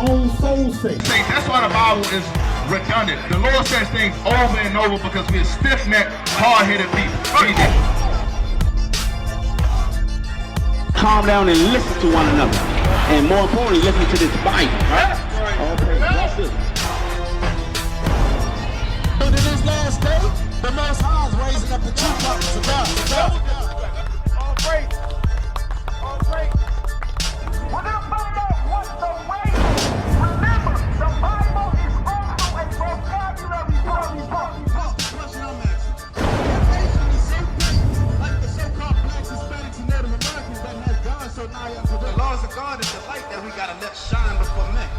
own soul's sake. That's why the Bible is redundant. The Lord says things over and over because we're stiff-necked, hard-headed people. Calm down and listen to one another. And more importantly, listen to this Bible. Right? Okay, watch this. But in this last day, the Most High is raising up the true prophets of God. All great. All great. We're going to find out what the way is. Remember, the Bible is also a vocabulary book. That's the question I'm asking. Occasionally, certain people, like the so-called blacks, Hispanics, and Native Americans that have gone so nigh up to the laws of God is the light that we got to let shine before men.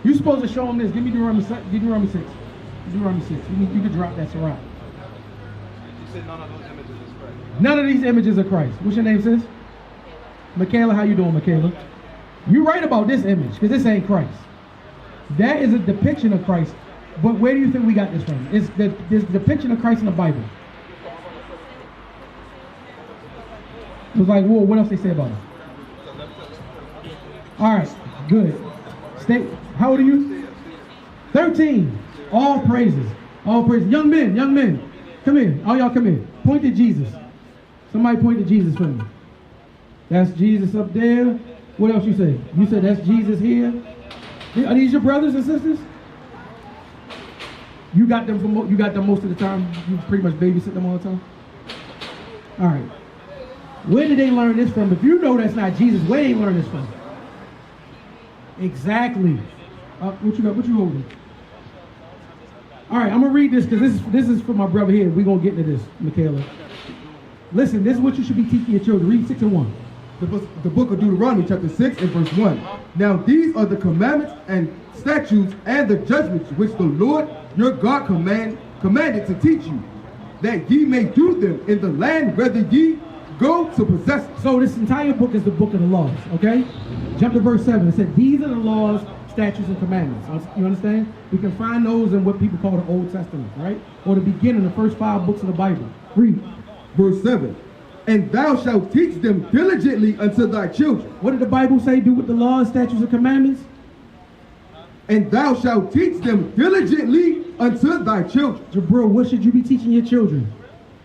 You're supposed to show them this. Give me Deuteronomy 6. Deuteronomy 6. Deuteronomy 6. You can drop that Sarah. You said none of those images is Christ. None of these images are Christ. What's your name, sis? Michaela, how you doing, Michaela? You're right about this image, because this ain't Christ. That is a depiction of Christ. But where do you think we got this from? It's this depiction of Christ in the Bible. It was like, whoa, what else they say about it? All right, good. How old are you? 13. All praises. All praises. Young men. Come here. All y'all come here. Point to Jesus. Somebody point to Jesus for me. That's Jesus up there. What else you say? You said that's Jesus here. Are these your brothers and sisters? You got them most of the time? You pretty much babysit them all the time? All right. Where did they learn this from? If you know that's not Jesus, where did they learn this from? Exactly. What you got? What you holding? All right, I'm gonna read this because this is for my brother here. We're gonna get into this, Michaela. Listen, this is what you should be teaching your children. Read 6 and 1. The book of Deuteronomy, chapter 6 and verse 1. Now these are the commandments and statutes and the judgments which the Lord your God commanded to teach you, that ye may do them in the land whether ye go to possess it. So this entire book is the book of the laws, okay? Jump to verse 7. It said, these are the laws, statutes, and commandments. You understand? We can find those in what people call the Old Testament, right? Or the beginning, the first 5 books of the Bible. Read. Verse 7. And thou shalt teach them diligently unto thy children. What did the Bible say? Do with the laws, statutes, and commandments? And thou shalt teach them diligently unto thy children. Jabril, what should you be teaching your children?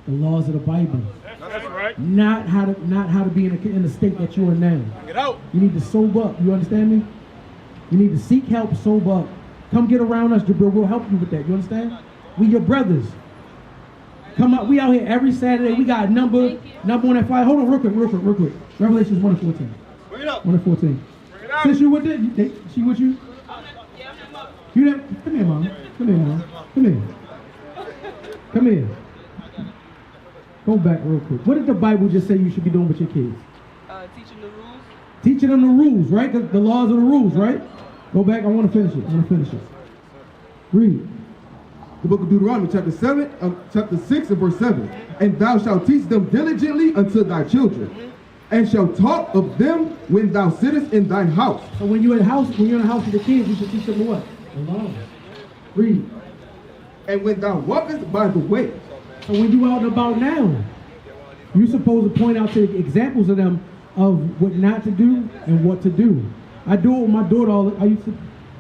The laws of the Bible. That's right. Not how to be in the state that you are now. Get out. You need to sober up. You understand me? You need to seek help, sober up. Come get around us, Jabril. We'll help you with that. You understand? We your brothers. Come out. We out here every Saturday. We got a number on that flyer. Hold on, real quick. Revelations 1 and 14. Bring it up. 1 and 14. Bring it out. Since you with it, she with you? You there? Come here, mom. Come here. Go back real quick. What did the Bible just say you should be doing with your kids? Teaching the rules. Teaching them the rules, right? The laws of the rules, right? Go back. I want to finish it. Read. The book of Deuteronomy, chapter 6 and verse 7. And thou shalt teach them diligently unto thy children, and shalt talk of them when thou sittest in thine house. So when you're in the house with the kids, you should teach them what? The laws. Read. And when thou walkest by the way. So when you out and about now, you're supposed to point out to examples of them of what not to do and what to do. I do it with my daughter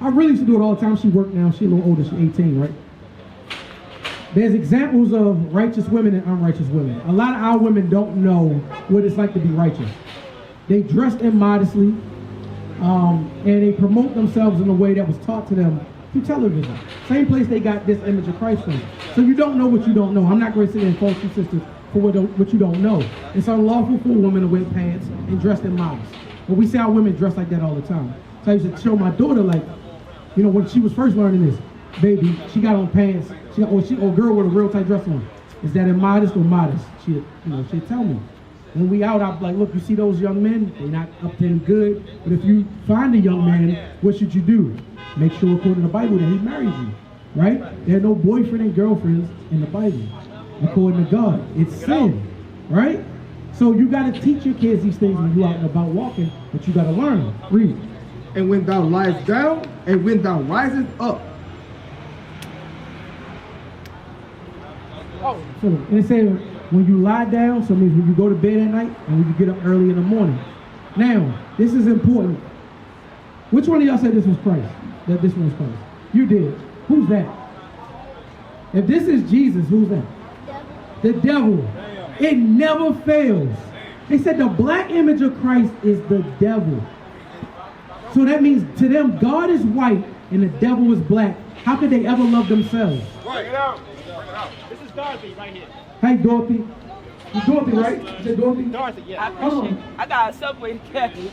I really used to do it all the time. She worked now. She's a little older. She's 18, right? There's examples of righteous women and unrighteous women. A lot of our women don't know what it's like to be righteous. They dress immodestly, and they promote themselves in a way that was taught to them through television. Same place they got this image of Christ from. So you don't know what you don't know. I'm not going to sit there and fault you sisters for what you don't know. It's unlawful for a woman to wear pants and dress immodest. But we see our women dress like that all the time. So I used to show my daughter, like, you know, when she was first learning this, baby, she got on pants, or girl with a real tight dress on. Is that immodest or modest? She'd tell me. when we out, I'm like, look, you see those young men? They're not up to any good. But if you find a young man, what should you do? Make sure, according to the Bible, that he marries you, right? There are no boyfriend and girlfriends in the Bible, according to God. It's sin, right? So you got to teach your kids these things when you're out and about walking, but you got to learn them. Read. And when thou liest down, and when thou risest up. So, and it said when you lie down, so it means when you go to bed at night and when you get up early in the morning. Now, this is important. Which one of y'all said this was Christ? That this one was Christ? You did. Who's that? If this is Jesus, who's that? The devil. It never fails. They said the black image of Christ is the devil. So that means to them, God is white and the devil is black. How could they ever love themselves? Bring it out. This is Dorothy right here. Hey, Dorothy. You Dorothy, right? Is it Dorothy? Dorothy, yeah. I appreciate it. I got a Subway to carry.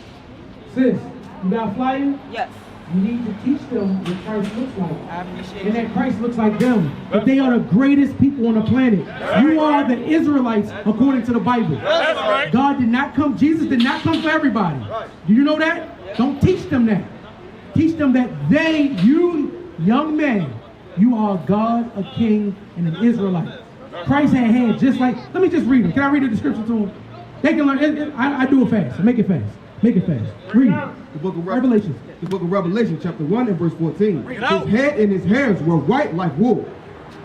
Sis, you got a flyer? Yes. You need to teach them what Christ looks like. I appreciate And it. that Christ looks like them. But they are the greatest people on the planet. You are the Israelites according to the Bible. God did not come, Jesus did not come for everybody. Do you know that? Don't teach them that. Teach them that you, young man, you are God, a king, and an Israelite. Christ had hands just like, let me just read it. Can I read the description to them? They can learn, I do it fast. Make it fast. Make it fast. Read it. The book of Revelation. The book of Revelation, chapter 1 and verse 14. His head and his hairs were white like wool.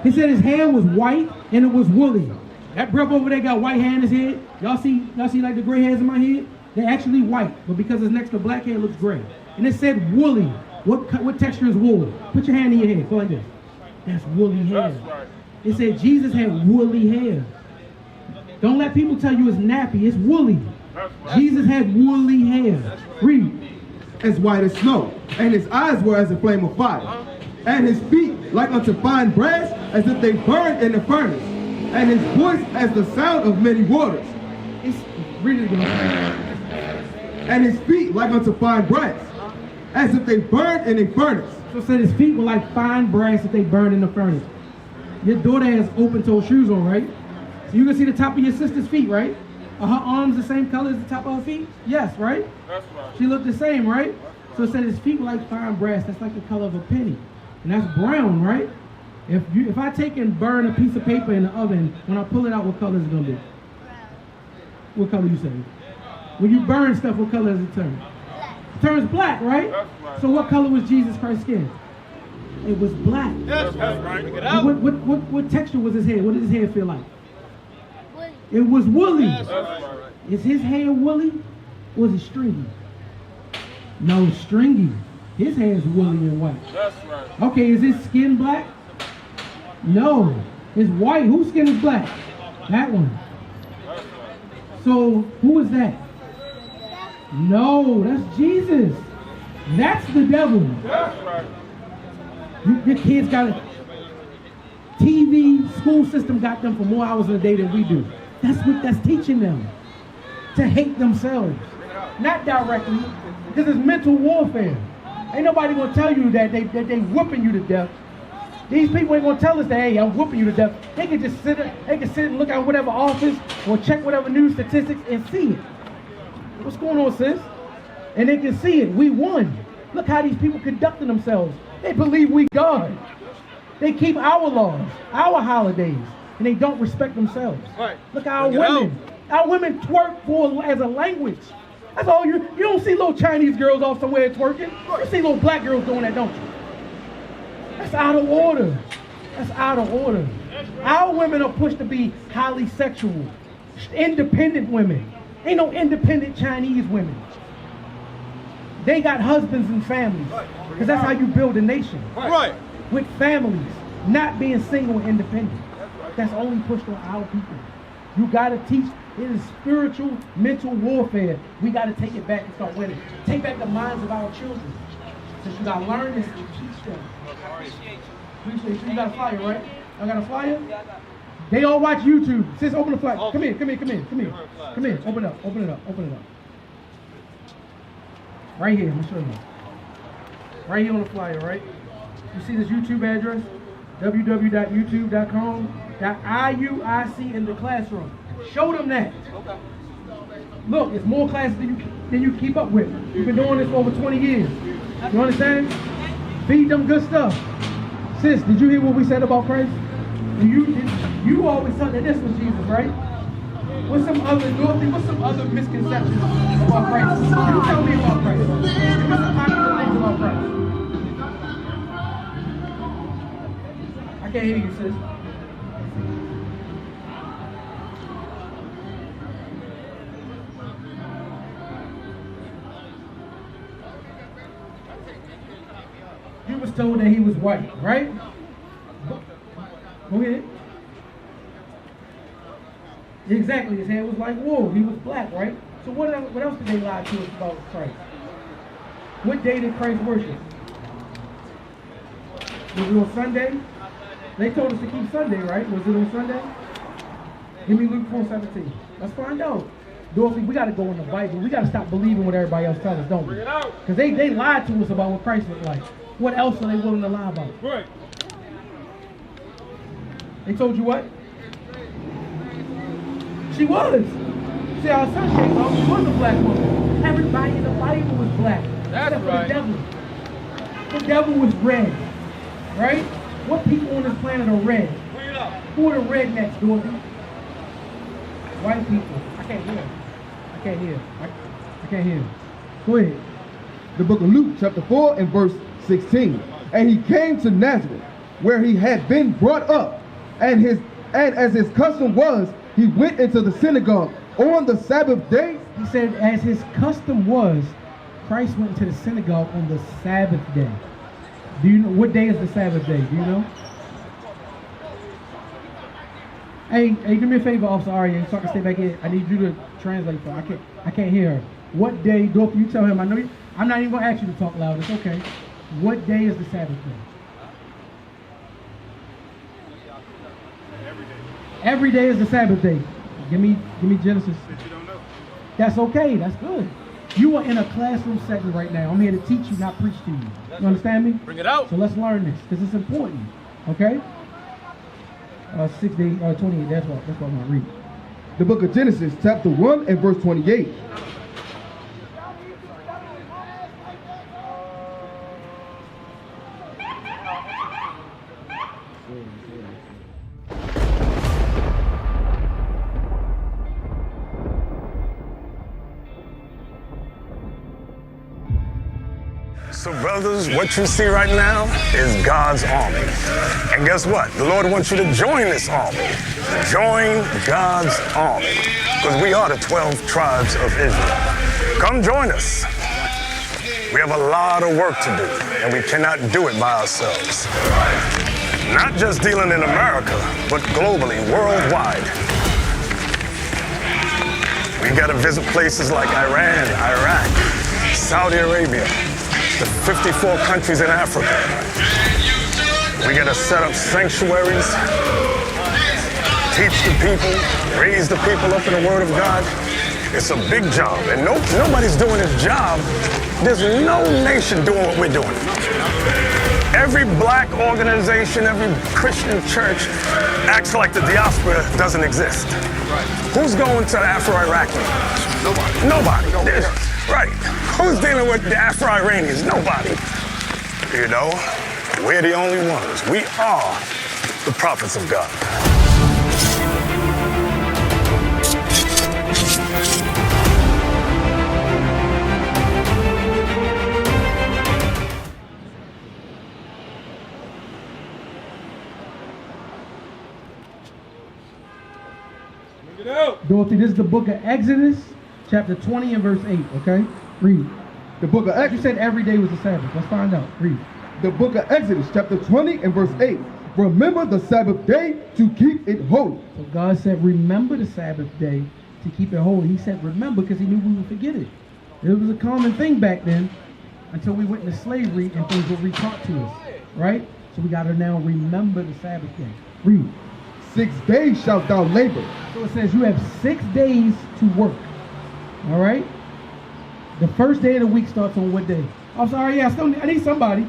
He said his hair was white and it was woolly. That brother over there got white hair in his head. Y'all see like the gray hairs in my head? They're actually white, but because it's next to black hair, it looks gray. And it said woolly. What texture is wool? Put your hand in your head. Go like this. That's woolly hair. It said Jesus had woolly hair. Don't let people tell you it's nappy. It's woolly. Jesus had woolly hair. Read. As white as snow, and his eyes were as a flame of fire, and his feet like unto fine brass, as if they burned in the furnace, and his voice as the sound of many waters. Read it again. And his feet like unto fine brass, as if they burned in a furnace. So it said his feet were like fine brass that they burned in the furnace. Your daughter has open-toe shoes on, right? So you can see the top of your sister's feet, right? Are her arms the same color as the top of her feet? Yes, right? That's right. She looked the same, right? So it said his feet were like fine brass. That's like the color of a penny. And that's brown, right? If I take and burn a piece of paper in the oven, when I pull it out, what color is it going to be? What color you say? When you burn stuff, what color does it turn? It turns black, right? That's right. So what color was Jesus Christ's skin? It was black. That's right. What texture was his hair? What did his hair feel like? It was woolly. That's right. Is his hair woolly or is it stringy? No, stringy. His hair is woolly and white. That's right. Okay, is his skin black? No, it's white. Whose skin is black? That one. That's right. So who is that? No, that's Jesus. That's the devil. That's right. Your kids got a TV, school system got them for more hours in a day than we do. That's what that's teaching them. To hate themselves. Not directly, because it's mental warfare. Ain't nobody gonna tell you that they whooping you to death. These people ain't gonna tell us that, hey, I'm whooping you to death. They can just sit and look at whatever office or check whatever news statistics and see it. What's going on, sis? And they can see it. We won. Look how these people conducting themselves. They believe we God. They keep our laws, our holidays, and they don't respect themselves. Right. Look at our women twerk as a language. That's all you don't see little Chinese girls off somewhere twerking. You see little black girls doing that, don't you? That's out of order. That's out of order. Our women are pushed to be highly sexual, independent women. Ain't no independent Chinese women. They got husbands and families. Because that's how you build a nation. Right. With families, not being single and independent. That's only pushed on our people. You got to teach. It is spiritual, mental warfare. We got to take it back and start winning. Take back the minds of our children. Since you got to learn this and teach them. Appreciate you. You got a flyer, right? I got a flyer? They all watch YouTube. Sis, open the flyer. Come here. Come here. Open it up. Right here. I'm showing you. Right here on the flyer, right? You see this YouTube address? www.youtube.com/IUIC in the classroom. Show them that. Look, it's more classes than you keep up with. You've been doing this for over 20 years. You understand? Feed them good stuff. Sis, did you hear what we said about Christ? You always thought that this was Jesus, right? What's some other misconceptions about Christ? You tell me about Christ. Give me some popular things about Christ. I can't hear you, sis. You was told that he was white, right? Go ahead. Exactly, his hair was like wool. He was black, right? So what else did they lie to us about Christ? What day did Christ worship? Was it on Sunday? They told us to keep Sunday, right? Was it on Sunday? Give me Luke 4:17. Let's find out. Dorothy, we got to go in the Bible. We got to stop believing what everybody else tells us, don't we? Because they lied to us about what Christ looked like. What else are they willing to lie about? Right. They told you what? She was. See, our son came out, she was a black woman. Everybody in the Bible was black. That's except right. for the devil. The devil was red. Right? What people on this planet are red? Bring it up. Who are the rednecks, Dorothy? White people. I can't hear. I can't hear. I can't hear. Go ahead. The book of Luke, chapter 4 and verse 16. And he came to Nazareth, where he had been brought up, and as his custom was, he went into the synagogue on the Sabbath day. He said, as his custom was, Christ went into the synagogue on the Sabbath day. Do you know what day is the Sabbath day? Do you know? Hey, do me a favor, Officer Arya, so I can stay back here. I need you to translate for her. I can't hear her. What day, Dorothy, you tell him. I'm not even gonna ask you to talk loud. It's okay. What day is the Sabbath day? Every day is the Sabbath day. Give me Genesis. You don't know. That's okay. That's good. You are in a classroom setting right now. I'm here to teach you, not preach to you. You understand me? Bring it out. So let's learn this because it's important. Okay? 28. That's what I'm gonna read. The book of Genesis, chapter 1 and verse 28. So brothers, what you see right now is God's army. And guess what? The Lord wants you to join this army. Join God's army. Because we are the 12 tribes of Israel. Come join us. We have a lot of work to do, and we cannot do it by ourselves. Not just dealing in America, but globally, worldwide. We got to visit places like Iran, Iraq, Saudi Arabia, the 54 countries in Africa. We got to set up sanctuaries, teach the people, raise the people up in the Word of God. It's a big job, and nobody's doing this job. There's no nation doing what we're doing. Every black organization, every Christian church acts like the diaspora doesn't exist. Who's going to the Afro-Iraqi? Nobody. Right. Who's dealing with the Afro-Iranians? Nobody. You know, we're the only ones. We are the prophets of God. Dorothy, this is the book of Exodus, chapter 20 and verse 8, okay? Read. The book of Exodus. You said every day was the Sabbath. Let's find out. Read. The book of Exodus, chapter 20 and verse 8. Remember the Sabbath day to keep it holy. So God said, remember the Sabbath day to keep it holy. He said, remember, because he knew we would forget it. It was a common thing back then until we went into slavery and things were retaught to us, right? So we got to now remember the Sabbath day. Read. 6 days shalt thou labor. So it says you have 6 days to work. All right? The first day of the week starts on what day? I'm sorry, yeah, I need somebody.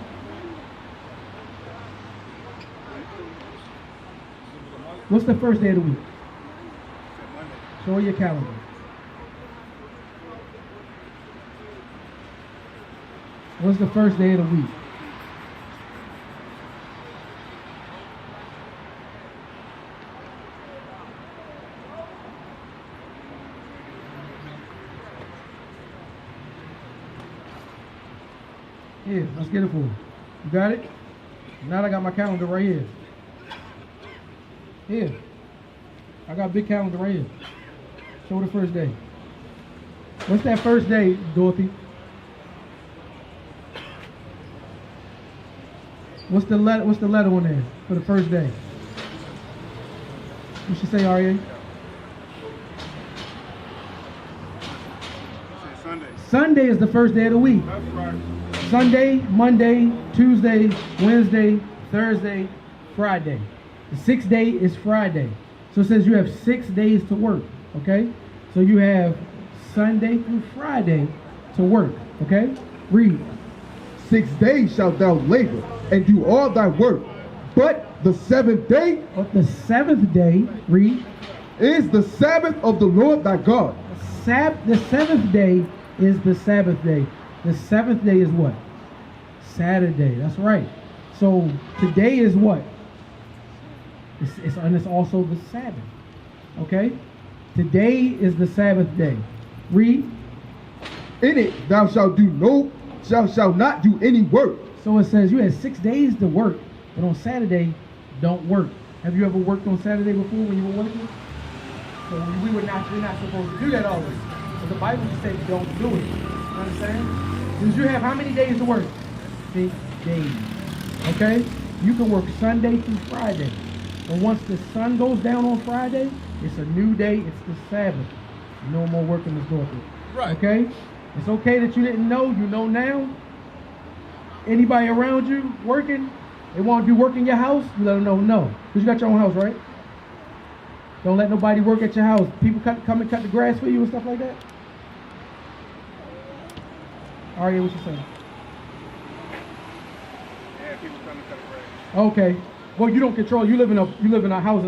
What's the first day of the week? Show your calendar. What's the first day of the week? Here, let's get it for you. You got it? Now I got my calendar right here. Here. I got a big calendar right here. Show the first day. What's that first day, Dorothy? What's the letter on there for the first day? What should say, Arya? Sunday. Sunday is the first day of the week. That's right. Sunday, Monday, Tuesday, Wednesday, Thursday, Friday. The sixth day is Friday. So it says you have 6 days to work, okay? So you have Sunday through Friday to work, okay? Read. 6 days shalt thou labor and do all thy work. But the seventh day, The seventh day, read. is the Sabbath of the Lord thy God. The seventh day is the Sabbath day. The seventh day is what? Saturday. That's right. So today is what? And it's also the Sabbath. Okay? Today is the Sabbath day. Read. In it thou shalt not do any work. So it says you had 6 days to work, but on Saturday, don't work. Have you ever worked on Saturday before when you were working? So we're not supposed to do that always. But the Bible just says don't do it. You understand? Because you have how many days to work? 6 days. Okay? You can work Sunday through Friday. But once the sun goes down on Friday, it's a new day. It's the Sabbath. No more working this Dorothy. Right. Okay? It's okay that you didn't know. You know now. Anybody around you working, they want you work in your house, you let them know no. Because you got your own house, right? Don't let nobody work at your house. People come and cut the grass for you and stuff like that. Arya, what you saying? Yeah, people come and cut the grass. Okay. Well, you don't control. You live in a house.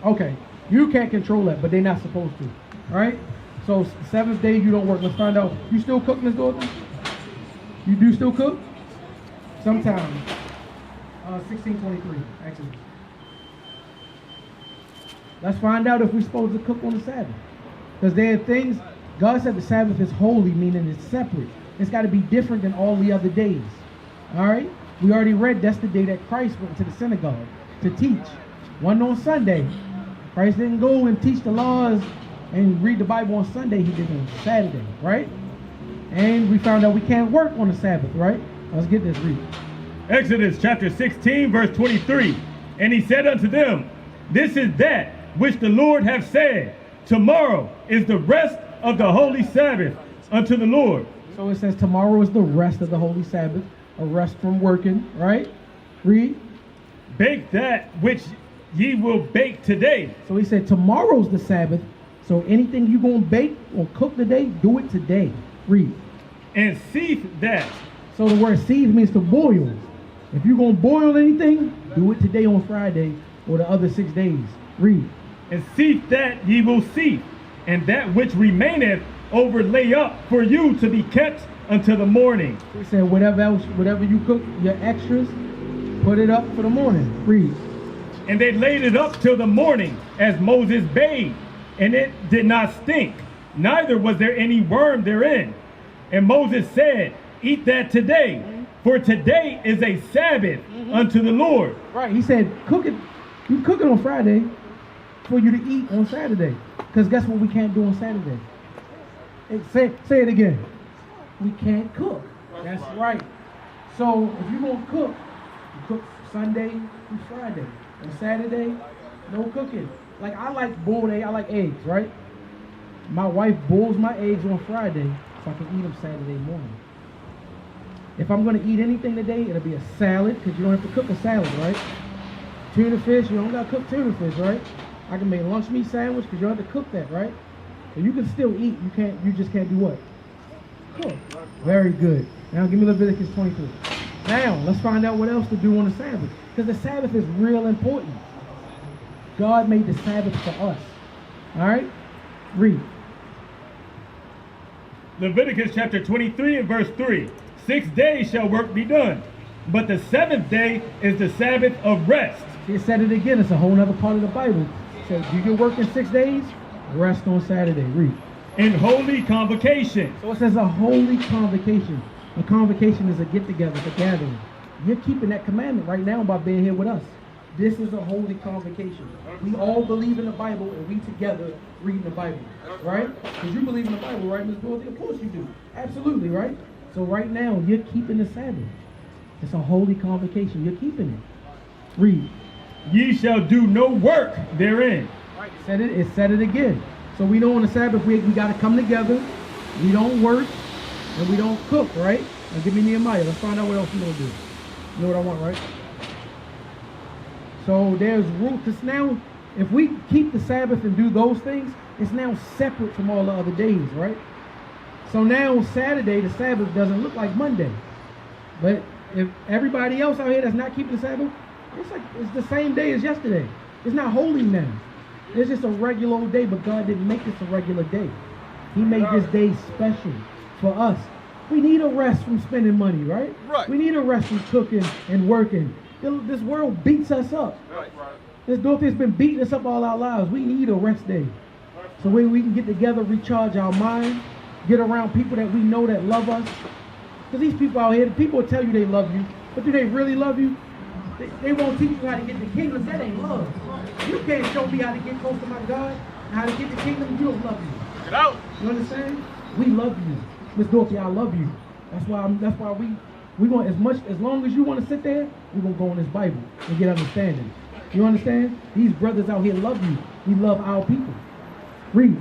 Okay. You can't control that, but they're not supposed to. All right. So seventh day you don't work. Let's find out. You still cook, Miss Dorothy? You do still cook? Sometimes. 1623, actually. Let's find out if we're supposed to cook on the Sabbath. Because there are things, God said the Sabbath is holy, meaning it's separate. It's got to be different than all the other days. All right? We already read that's the day that Christ went to the synagogue to teach. Wasn't on Sunday. Christ didn't go and teach the laws and read the Bible on Sunday. He did it on Saturday, right? And we found out we can't work on the Sabbath, right? Let's get this read. Exodus chapter 16, verse 23. And he said unto them, this is that which the Lord hath said. Tomorrow is the rest of the holy Sabbath unto the Lord. So it says tomorrow is the rest of the holy Sabbath, a rest from working, right? Read. Bake that which ye will bake today. So he said tomorrow's the Sabbath. So anything you gonna bake or cook today, do it today. Read. And seethe that. So the word seethe means to boil. If you're gonna boil anything, do it today on Friday or the other 6 days. Read. And seethe that ye will seethe, and that which remaineth overlay up for you to be kept until the morning. He said whatever you cook, your extras, put it up for the morning. Read. And they laid it up till the morning, as Moses bade, and it did not stink, neither was there any worm therein. And Moses said, eat that today, for today is a Sabbath unto the Lord. Right, he said, cook it. You cook it on Friday for you to eat on Saturday. Because guess what we can't do on Saturday? Say it again. We can't cook. That's right. So if you're going to cook, you cook Sunday through Friday. On Saturday, no cooking. Like I like boiled eggs, I like eggs, right? My wife boils my eggs on Friday so I can eat them Saturday morning. If I'm going to eat anything today, it'll be a salad, because you don't have to cook a salad, right? Tuna fish, you don't got to cook tuna fish, right? I can make lunch meat sandwich, because you don't have to cook that, right? So you can still eat, you just can't do what? Cook. Very good. Now give me Leviticus 23. Now, let's find out what else to do on the Sabbath, because the Sabbath is real important. God made the Sabbath for us. All right? Read. Leviticus chapter 23 and verse 3. 6 days shall work be done, but the 7th day is the Sabbath of rest. It said it again. It's a whole other part of the Bible. So you can work in 6 days, rest on Saturday. Read. In holy convocation. So it says a holy convocation. A convocation is a get-together, a gathering. You're keeping that commandment right now by being here with us. This is a holy convocation. We all believe in the Bible, and we together reading the Bible, right? Because you believe in the Bible, right, Ms. Dorothy? Of course you do. Absolutely, right? So right now, you're keeping the Sabbath. It's a holy convocation. You're keeping it. Read. Ye shall do no work therein. Right. It said it again. So we know on the Sabbath we got to come together. We don't work, and we don't cook, right? Now give me Nehemiah. Let's find out what else you're going to do. You know what I want, right? So there's rule, because now if we keep the Sabbath and do those things, it's now separate from all the other days, right? So now Saturday, the Sabbath doesn't look like Monday. But if everybody else out here that's not keeping the Sabbath, it's the same day as yesterday. It's not holy now. It's just a regular old day, but God didn't make this a regular day. He made this day special for us. We need a rest from spending money, right? Right. We need a rest from cooking and working. This world beats us up. This Dorothy has been beating us up all our lives. We need a rest day. So where we can get together, recharge our mind, get around people that we know that love us. Because these people out here, people will tell you they love you, but do they really love you? They won't teach you how to get the kingdom. That ain't love. You can't show me how to get close to my God and how to get the kingdom. You don't love me. Get out. You understand? We love you. Miss Dorothy, I love you. That's why we going as long as you want to sit there, we're gonna go in this Bible and get understanding. You understand? These brothers out here love you. We love our people. Read.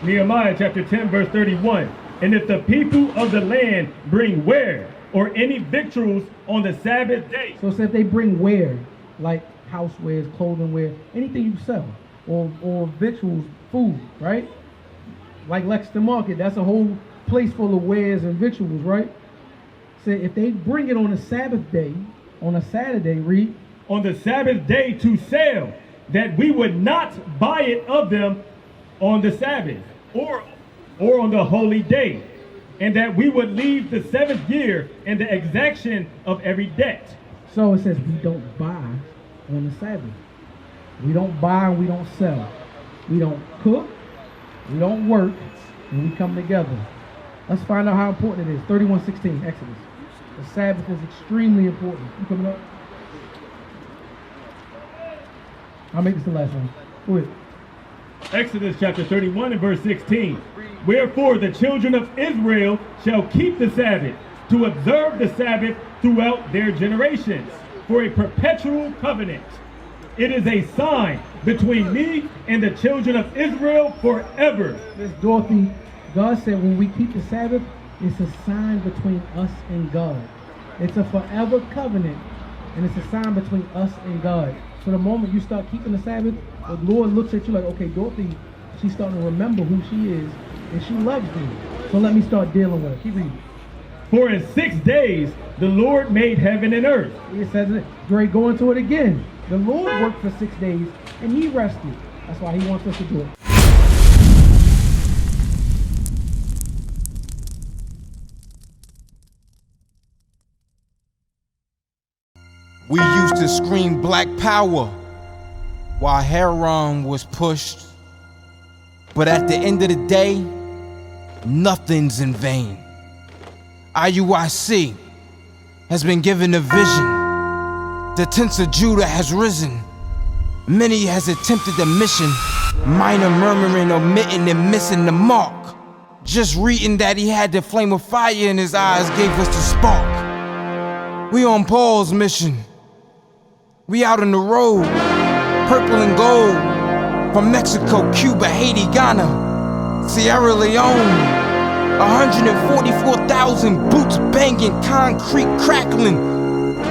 Nehemiah chapter 10 verse 31. And if the people of the land bring ware or any victuals on the Sabbath day. So if they bring ware, like housewares, clothing wear, anything you sell, or victuals, food, right? Like Lexington Market, that's a whole place full of wares and victuals, right? So if they bring it on a Sabbath day, on a Saturday, read. On the Sabbath day to sell, that we would not buy it of them on the Sabbath or on the holy day, and that we would leave the 7th year in the exaction of every debt. So it says we don't buy on the Sabbath. We don't buy and we don't sell. We don't cook, we don't work, and we come together. Let's find out how important it is. 31:16, Exodus. The Sabbath is extremely important. You coming up? I'll make this the last one. Go ahead. Exodus chapter 31 and verse 16. Wherefore the children of Israel shall keep the Sabbath, to observe the Sabbath throughout their generations, for a perpetual covenant. It is a sign between me and the children of Israel forever. Miss Dorothy, God said when we keep the Sabbath, it's a sign between us and God. It's a forever covenant, and it's a sign between us and God. So the moment you start keeping the Sabbath, the Lord looks at you like, okay, Dorothy, she's starting to remember who she is, and she loves me. So let me start dealing with her. Keep reading. For in 6 days the Lord made heaven and earth. It says it. Great, go into it again. The Lord worked for 6 days, and he rested. That's why he wants us to do it. We used to scream black power while heroin was pushed. But at the end of the day, nothing's in vain. IUIC has been given a vision. The tents of Judah has risen. Many has attempted the mission. Minor murmuring, omitting, and missing the mark. Just reading that he had the flame of fire in his eyes gave us the spark. We on Paul's mission. We out on the road, purple and gold, from Mexico, Cuba, Haiti, Ghana, Sierra Leone. 144,000 boots banging, concrete crackling.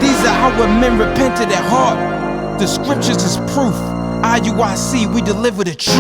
These are our men repented at heart. The scriptures is proof. IUIC, we deliver the truth.